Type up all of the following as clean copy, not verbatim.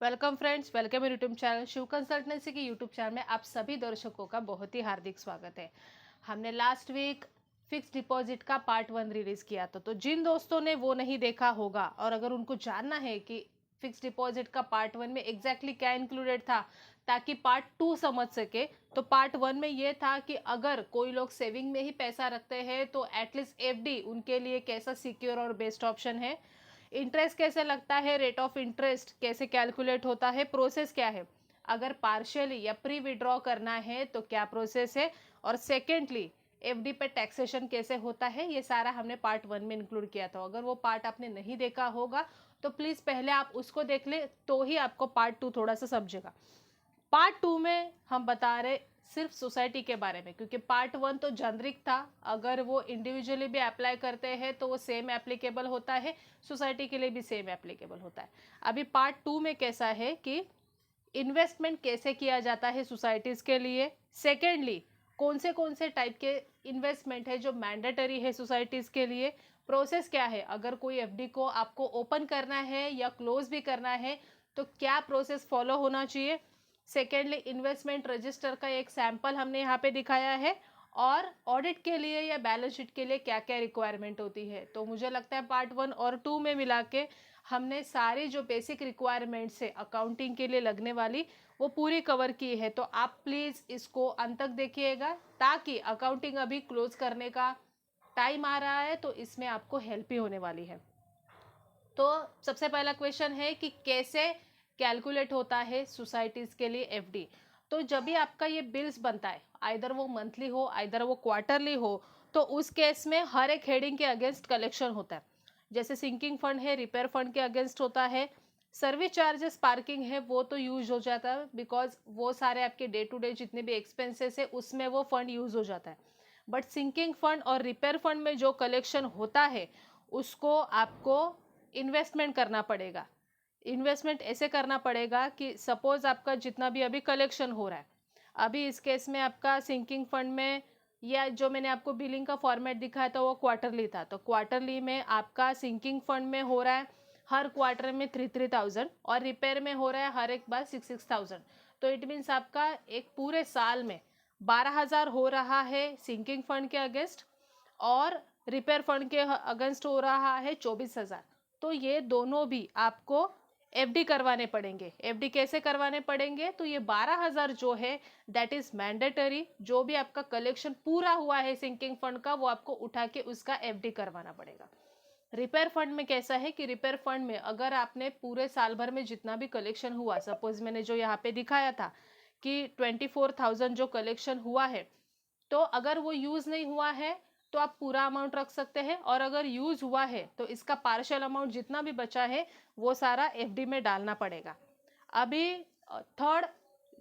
Welcome friends, welcome मेरे YouTube channel Shiv consultancy के YouTube channel में आप सभी दर्शकों का बहुत ही हार्दिक स्वागत है। हमने लास्ट वीक फिक्स डिपॉजिट का पार्ट 1 रिलीज किया था, तो जिन दोस्तों ने वो नहीं देखा होगा और अगर उनको जानना है कि फिक्स डिपॉजिट का पार्ट 1 में एग्जैक्टली क्या इंक्लूडेड था ताकि पार्ट 2 समझ सके, तो पार्ट 1 में ये था कि अगर कोई लोग सेविंग में ही पैसा रखते हैं तो एटलीस्ट एफडी उनके लिए कैसा सिक्योर और बेस्ट ऑप्शन है, इंटरेस्ट कैसे लगता है, रेट ऑफ इंटरेस्ट कैसे कैलकुलेट होता है, प्रोसेस क्या है, अगर पार्शियली या प्री विड्रॉ करना है तो क्या प्रोसेस है, और सेकेंडली एफडी पे टैक्सेशन कैसे होता है, ये सारा हमने पार्ट 1 में इंक्लूड किया था। अगर वो पार्ट आपने नहीं देखा होगा तो प्लीज़ पहले आप उसको देख ले, तो ही आपको पार्ट 2 थोड़ा सा समझेगा। पार्ट 2 में हम बता रहे सिर्फ सोसाइटी के बारे में, क्योंकि पार्ट 1 तो जेनरिक था, अगर वो इंडिविजुअली भी अप्लाई करते हैं तो वो सेम एप्लीकेबल होता है, सोसाइटी के लिए भी सेम एप्लीकेबल होता है। अभी पार्ट 2 में कैसा है कि इन्वेस्टमेंट कैसे किया जाता है सोसाइटीज़ के लिए, सेकेंडली कौन से टाइप के इन्वेस्टमेंट है जो मैंडेटरी है सोसाइटीज़ के लिए, प्रोसेस क्या है, अगर कोई एफडी को आपको ओपन करना है या क्लोज भी करना है तो क्या प्रोसेस फॉलो होना चाहिए, सेकेंडली इन्वेस्टमेंट रजिस्टर का एक सैंपल हमने यहाँ पे दिखाया है, और ऑडिट के लिए या बैलेंस शीट के लिए क्या क्या रिक्वायरमेंट होती है। तो मुझे लगता है पार्ट 1 और 2 में मिला के हमने सारी जो बेसिक रिक्वायरमेंट्स है अकाउंटिंग के लिए लगने वाली वो पूरी कवर की है। तो आप प्लीज़ इसको अंत तक देखिएगा, ताकि अकाउंटिंग अभी क्लोज करने का टाइम आ रहा है तो इसमें आपको हेल्प ही होने वाली है। तो सबसे पहला क्वेश्चन है कि कैसे कैलकुलेट होता है सोसाइटीज़ के लिए एफडी। तो जब भी आपका ये बिल्स बनता है, आइदर वो मंथली हो आइदर वो क्वार्टरली हो, तो उस केस में हर एक हेडिंग के अगेंस्ट कलेक्शन होता है। जैसे सिंकिंग फंड है, रिपेयर फंड के अगेंस्ट होता है, सर्विस चार्जेस पार्किंग है वो तो यूज हो जाता है, बिकॉज वो सारे आपके डे टू डे जितने भी एक्सपेंसेस है उसमें वो फंड यूज हो जाता है। बट सिंकिंग फंड और रिपेयर फंड में जो कलेक्शन होता है उसको आपको इन्वेस्टमेंट करना पड़ेगा। इन्वेस्टमेंट ऐसे करना पड़ेगा कि सपोज आपका जितना भी अभी कलेक्शन हो रहा है, अभी इस केस में आपका सिंकिंग फंड में या जो मैंने आपको बिलिंग का फॉर्मेट दिखाया था वो क्वार्टरली था, तो क्वार्टरली में आपका सिंकिंग फंड में हो रहा है हर क्वार्टर में 3,000 और रिपेयर में हो रहा है हर एक बार 6,000। तो इट मीन्स आपका एक पूरे साल में 12,000 हो रहा है सिंकिंग फंड के अगेंस्ट, और रिपेयर फंड के अगेंस्ट हो रहा है 24,000। तो ये दोनों भी आपको एफडी करवाने पड़ेंगे। एफडी कैसे करवाने पड़ेंगे, तो ये 12,000 जो है दैट इज मैंडेटरी, जो भी आपका कलेक्शन पूरा हुआ है सिंकिंग फंड का वो आपको उठा के उसका एफडी करवाना पड़ेगा। रिपेयर फंड में कैसा है कि रिपेयर फंड में अगर आपने पूरे साल भर में जितना भी कलेक्शन हुआ, सपोज मैंने जो यहाँ पे दिखाया था कि 24,000 जो कलेक्शन हुआ है, तो अगर वो यूज नहीं हुआ है तो आप पूरा अमाउंट रख सकते हैं, और अगर यूज हुआ है तो इसका पार्शियल अमाउंट जितना भी बचा है वो सारा एफडी में डालना पड़ेगा। अभी थर्ड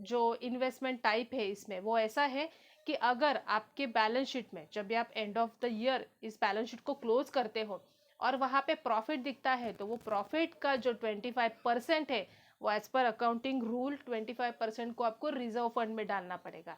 जो इन्वेस्टमेंट टाइप है इसमें वो ऐसा है कि अगर आपके बैलेंस शीट में जब भी आप एंड ऑफ द ईयर इस बैलेंस शीट को क्लोज करते हो और वहाँ पे प्रॉफिट दिखता है, तो वो प्रॉफिट का जो 25% है वो एज पर अकाउंटिंग रूल 25% को आपको रिजर्व फंड में डालना पड़ेगा।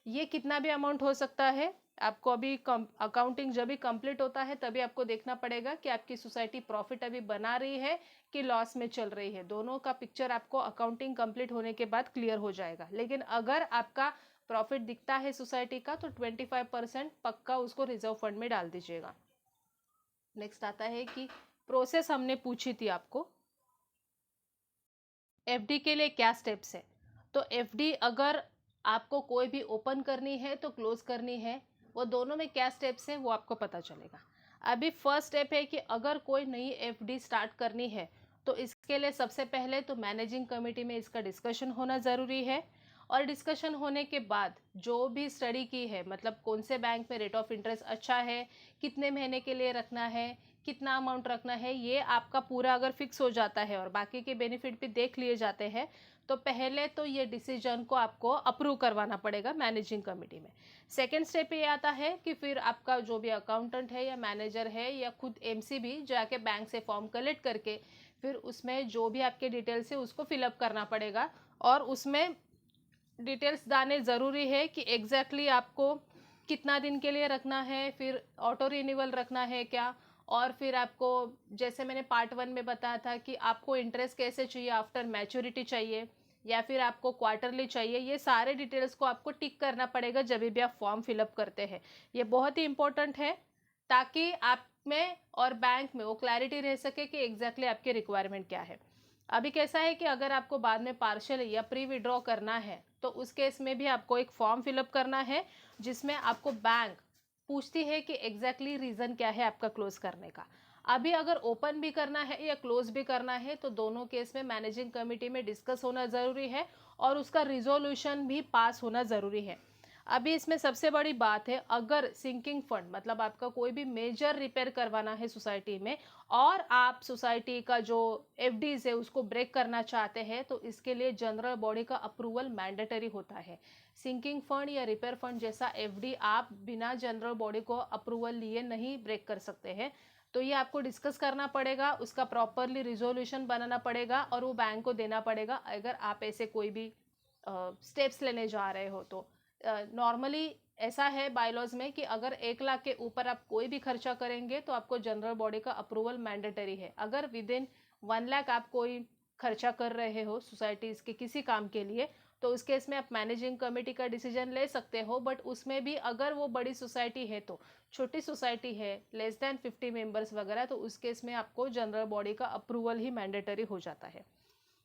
ये कितना भी अमाउंट हो सकता है, आपको अभी अकाउंटिंग जब भी कंप्लीट होता है तभी आपको देखना पड़ेगा कि आपकी सोसाइटी प्रॉफिट अभी बना रही है कि लॉस में चल रही है। दोनों का पिक्चर आपको अकाउंटिंग कंप्लीट होने के बाद क्लियर हो जाएगा। लेकिन अगर आपका प्रॉफिट दिखता है सोसाइटी का तो 25% पक्का उसको रिजर्व फंड में डाल दीजिएगा। नेक्स्ट आता है कि प्रोसेस हमने पूछी थी आपको, एफडी के लिए क्या स्टेप्स है। तो एफडी अगर आपको कोई भी ओपन करनी है तो क्लोज करनी है, वो दोनों में क्या स्टेप्स है वो आपको पता चलेगा। अभी फर्स्ट स्टेप है कि अगर कोई नई एफडी स्टार्ट करनी है तो इसके लिए सबसे पहले तो मैनेजिंग कमेटी में इसका डिस्कशन होना ज़रूरी है, और डिस्कशन होने के बाद जो भी स्टडी की है, मतलब कौन से बैंक में रेट ऑफ इंटरेस्ट अच्छा है, कितने महीने के लिए रखना है, कितना अमाउंट रखना है, ये आपका पूरा अगर फिक्स हो जाता है और बाकी के बेनिफिट भी देख लिए जाते हैं, तो पहले तो ये डिसीजन को आपको अप्रूव करवाना पड़ेगा मैनेजिंग कमेटी में। सेकेंड स्टेप ये आता है कि फिर आपका जो भी अकाउंटेंट है या मैनेजर है या खुद एमसी भी जाके बैंक से फॉर्म कलेक्ट करके फिर उसमें जो भी आपके डिटेल्स है उसको फिलअप करना पड़ेगा, और उसमें डिटेल्स डालने ज़रूरी है कि एग्जैक्टली आपको कितना दिन के लिए रखना है, फिर ऑटो रिन्यूअल रखना है क्या, और फिर आपको, जैसे मैंने पार्ट 1 में बताया था कि आपको इंटरेस्ट कैसे चाहिए, आफ्टर मैच्योरिटी चाहिए या फिर आपको क्वार्टरली चाहिए, ये सारे डिटेल्स को आपको टिक करना पड़ेगा जब भी आप फॉर्म फिलअप करते हैं। ये बहुत ही इंपॉर्टेंट है ताकि आप में और बैंक में वो क्लैरिटी रह सके कि एग्जैक्टली आपके रिक्वायरमेंट क्या है। अभी कैसा है कि अगर आपको बाद में पार्शियल या प्री विड्रॉ करना है तो उस केस में भी आपको एक फॉर्म फिलअप करना है जिसमें आपको बैंक पूछती है कि एग्जैक्टली रीज़न क्या है आपका क्लोज करने का। अभी अगर ओपन भी करना है या क्लोज भी करना है तो दोनों केस में मैनेजिंग कमेटी में डिस्कस होना ज़रूरी है और उसका रिजोल्यूशन भी पास होना ज़रूरी है। अभी इसमें सबसे बड़ी बात है, अगर सिंकिंग फंड मतलब आपका कोई भी मेजर रिपेयर करवाना है सोसाइटी में और आप सोसाइटी का जो एफडीज है उसको ब्रेक करना चाहते हैं तो इसके लिए जनरल बॉडी का अप्रूवल मैंडेटरी होता है। सिंकिंग फंड या रिपेयर फंड जैसा एफडी आप बिना जनरल बॉडी को अप्रूवल लिए नहीं ब्रेक कर सकते हैं। तो ये आपको डिस्कस करना पड़ेगा, उसका प्रॉपरली रिजोल्यूशन बनाना पड़ेगा और वो बैंक को देना पड़ेगा अगर आप ऐसे कोई भी स्टेप्स लेने जा रहे हो तो। नॉर्मली ऐसा है बायलॉज में कि अगर 1 लाख के ऊपर आप कोई भी खर्चा करेंगे तो आपको जनरल बॉडी का अप्रूवल मैंडेटरी है। अगर विद इन 1 लाख आप कोई खर्चा कर रहे हो सोसाइटीज के किसी काम के लिए तो उस केस में आप मैनेजिंग कमेटी का डिसीजन ले सकते हो, बट उसमें भी अगर वो बड़ी सोसाइटी है तो, छोटी सोसाइटी है लेस देन 50 मेंबर्स वगैरह तो उस केस में आपको जनरल बॉडी का अप्रूवल ही मैंडेटरी हो जाता है।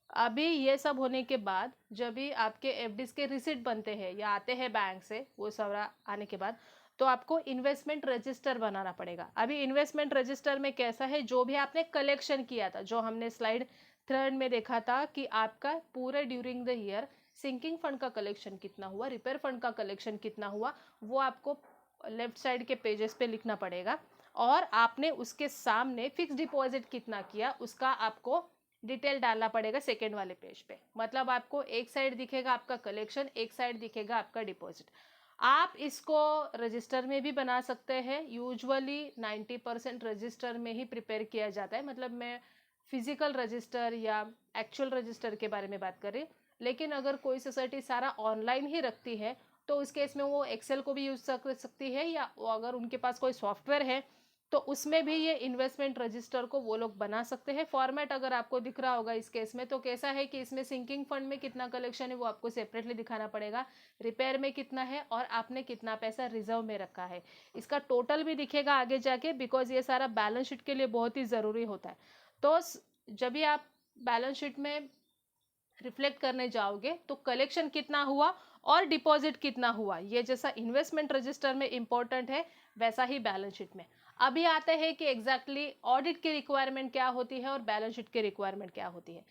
अभी ये सब होने के बाद जब भी आपके एफडीज के रिसिट बनते हैं या आते हैं बैंक से, वो सारा आने के बाद तो आपको इन्वेस्टमेंट रजिस्टर बनाना पड़ेगा। अभी इन्वेस्टमेंट रजिस्टर में कैसा है, जो भी आपने कलेक्शन किया था, जो हमने स्लाइड 3 में देखा था कि आपका पूरे during the year sinking fund का कलेक्शन कितना हुआ, रिपेयर फंड का कलेक्शन कितना हुआ, वो आपको लेफ्ट साइड के पेजेस पे लिखना पड़ेगा। और आपने उसके सामने फिक्स डिपॉजिट कितना किया उसका आपको डिटेल डालना पड़ेगा सेकेंड वाले पेज पे। मतलब आपको एक साइड दिखेगा आपका कलेक्शन, एक साइड दिखेगा आपका डिपॉजिट। आप इसको रजिस्टर में भी बना सकते हैं। यूजुअली 90% रजिस्टर में ही प्रिपेयर किया जाता है, मतलब मैं फिजिकल रजिस्टर या एक्चुअल रजिस्टर के बारे में बात कर रही हूँ। लेकिन अगर कोई सोसाइटी सारा ऑनलाइन ही रखती है तो उस केस में वो एक्सेल को भी यूज कर सकती है, या अगर उनके पास कोई सॉफ्टवेयर है तो उसमें भी ये इन्वेस्टमेंट रजिस्टर को वो लोग बना सकते हैं। फॉर्मेट अगर आपको दिख रहा होगा इस केस में तो कैसा है कि इसमें सिंकिंग फंड में कितना कलेक्शन है वो आपको सेपरेटली दिखाना पड़ेगा, रिपेयर में कितना है और आपने कितना पैसा रिजर्व में रखा है, इसका टोटल भी दिखेगा आगे जाके, बिकॉज ये सारा बैलेंस शीट के लिए बहुत ही ज़रूरी होता है। तो जब भी आप बैलेंस शीट में रिफ्लेक्ट करने जाओगे तो कलेक्शन कितना हुआ और डिपॉजिट कितना हुआ, ये जैसा इन्वेस्टमेंट रजिस्टर में इंपॉर्टेंट है वैसा ही बैलेंस शीट में। अभी आते हैं कि एग्जैक्टली ऑडिट की रिक्वायरमेंट क्या होती है और बैलेंस शीट की रिक्वायरमेंट क्या होती है।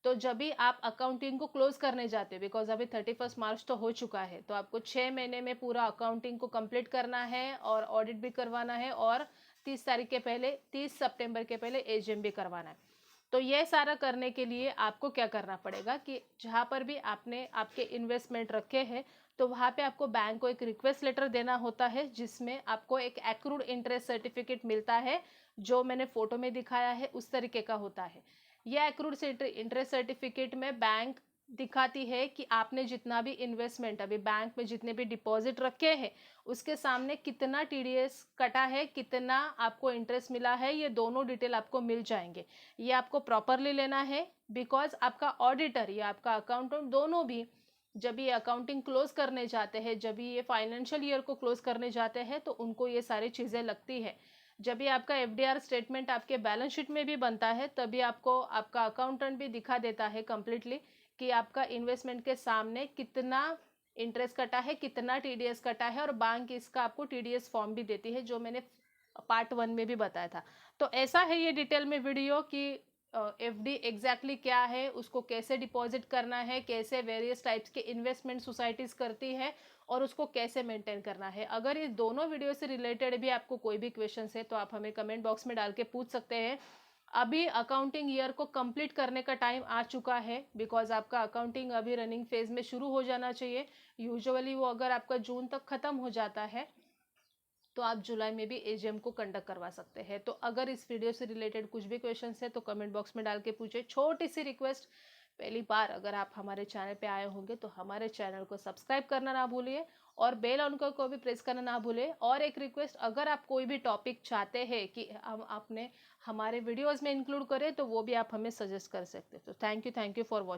तो जब भी आप अकाउंटिंग को क्लोज करने जाते हो, बिकॉज अभी 31 मार्च तो हो चुका है, तो आपको 6 महीने में पूरा अकाउंटिंग को कंप्लीट करना है और ऑडिट भी करवाना है और 30 तारीख के पहले, 30 सितंबर के पहले एजीएम भी करवाना है। तो ये सारा करने के लिए आपको क्या करना पड़ेगा कि जहाँ पर भी आपने आपके इन्वेस्टमेंट रखे हैं तो वहाँ पे आपको बैंक को एक रिक्वेस्ट लेटर देना होता है जिसमें आपको एक एक्रूड इंटरेस्ट सर्टिफिकेट मिलता है, जो मैंने फोटो में दिखाया है उस तरीके का होता है। यह एक्रूड इंटरेस्ट सर्टिफिकेट में बैंक दिखाती है कि आपने जितना भी इन्वेस्टमेंट अभी बैंक में जितने भी डिपॉजिट रखे हैं उसके सामने कितना टीडीएस कटा है, कितना आपको इंटरेस्ट मिला है, ये दोनों डिटेल आपको मिल जाएंगे। ये आपको प्रॉपरली लेना है, बिकॉज आपका ऑडिटर या आपका अकाउंटेंट दोनों भी जब ये अकाउंटिंग क्लोज करने जाते हैं, जब ये फाइनेंशियल ईयर को क्लोज करने जाते हैं तो उनको ये सारी चीज़ें लगती है। जब भी आपका एफडीआर स्टेटमेंट आपके बैलेंस शीट में भी बनता है तभी आपको आपका अकाउंटेंट भी दिखा देता है कंप्लीटली कि आपका इन्वेस्टमेंट के सामने कितना इंटरेस्ट कटा है, कितना टीडीएस कटा है, और बैंक इसका आपको टीडीएस फॉर्म भी देती है, जो मैंने पार्ट 1 में भी बताया था। तो ऐसा है ये डिटेल में वीडियो कि एफडी एग्जैक्टली क्या है, उसको कैसे डिपॉजिट करना है, कैसे वेरियस टाइप्स के इन्वेस्टमेंट सोसाइटीज करती है और उसको कैसे मेंटेन करना है। अगर इस दोनों वीडियो से रिलेटेड भी आपको कोई भी क्वेश्चन है तो आप हमें कमेंट बॉक्स में डाल के पूछ सकते हैं। अभी अकाउंटिंग ईयर को कंप्लीट करने का टाइम आ चुका है, बिकॉज आपका अकाउंटिंग अभी रनिंग फेज में शुरू हो जाना चाहिए। यूजुअली वो अगर आपका जून तक खत्म हो जाता है तो आप जुलाई में भी एजीएम को कंडक्ट करवा सकते हैं। तो अगर इस वीडियो से रिलेटेड कुछ भी क्वेश्चन है तो कमेंट बॉक्स में डाल के पूछे। छोटी सी रिक्वेस्ट, पहली बार अगर आप हमारे चैनल पे आए होंगे तो हमारे चैनल को सब्सक्राइब करना ना भूलिए और बेल आइकन को भी प्रेस करना ना भूलें। और एक रिक्वेस्ट, अगर आप कोई भी टॉपिक चाहते हैं कि हम आपने हमारे वीडियोस में इंक्लूड करें तो वो भी आप हमें सजेस्ट कर सकते हैं। तो थैंक यू फॉर वॉचिंग।